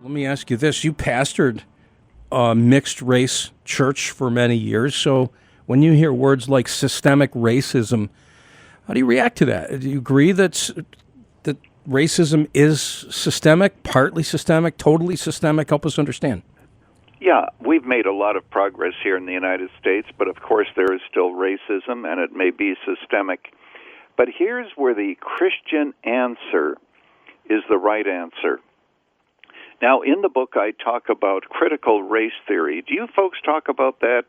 Let me ask you this. You pastored a mixed-race church for many years, so when you hear words like systemic racism, how do you react to that? Do you agree that racism is systemic, partly systemic, totally systemic? Help us understand. Yeah, we've made a lot of progress here in the United States, but of course there is still racism, and it may be systemic. But here's where the Christian answer is the right answer. Now, in the book, I talk about critical race theory. Do you folks talk about that?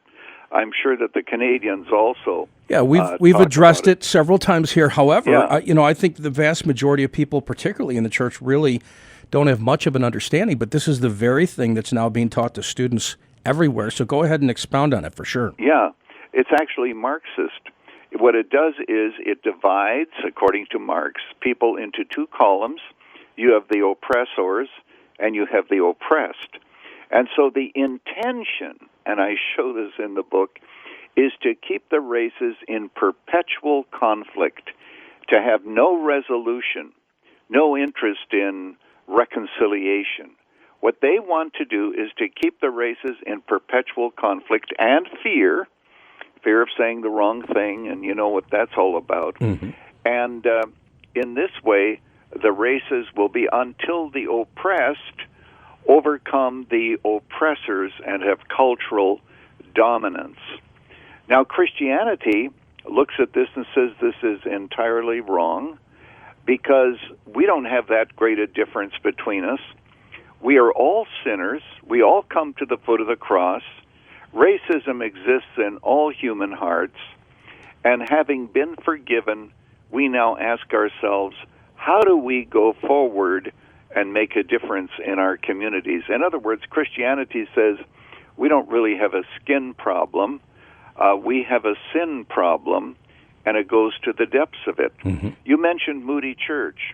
I'm sure that the Canadians also. Yeah, we've addressed it several times here. However, I think the vast majority of people, particularly in the church, really don't have much of an understanding. But this is the very thing that's now being taught to students everywhere. So go ahead and expound on it for sure. Yeah, it's actually Marxist. What it does is it divides, according to Marx, people into two columns. You have the oppressors and you have the oppressed. And so the intention, and I show this in the book, is to keep the races in perpetual conflict, to have no resolution, no interest in reconciliation. What they want to do is to keep the races in perpetual conflict and fear of saying the wrong thing, and you know what that's all about. Mm-hmm. And in this way, the races will be until the oppressed overcome the oppressors and have cultural dominance. Now, Christianity looks at this and says this is entirely wrong because we don't have that great a difference between us. We are all sinners. We all come to the foot of the cross. Racism exists in all human hearts. And having been forgiven, we now ask ourselves, how do we go forward and make a difference in our communities? In other words, Christianity says we don't really have a skin problem. We have a sin problem, and it goes to the depths of it. Mm-hmm. You mentioned Moody Church.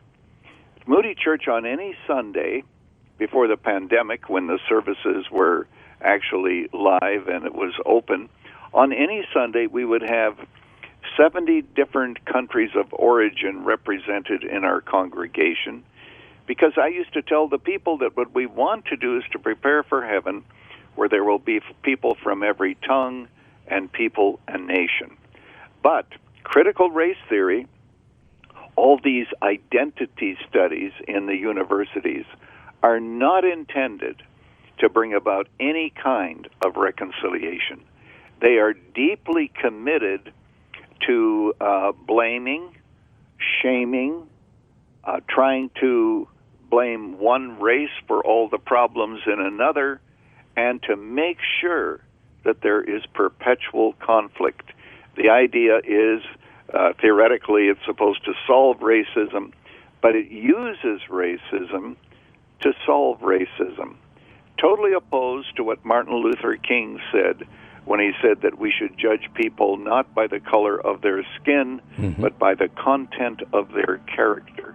Moody Church on any Sunday before the pandemic, when the services were actually live and it was open, on any Sunday we would have 70 different countries of origin represented in our congregation, because I used to tell the people that what we want to do is to prepare for heaven, where there will be people from every tongue and people and nation. But critical race theory, all these identity studies in the universities, are not intended to bring about any kind of reconciliation. They are deeply committed to blaming, shaming, trying to blame one race for all the problems in another, and to make sure that there is perpetual conflict. The idea is, theoretically, it's supposed to solve racism, but it uses racism to solve racism. Totally opposed to what Martin Luther King said when he said that we should judge people not by the color of their skin, mm-hmm. but by the content of their character.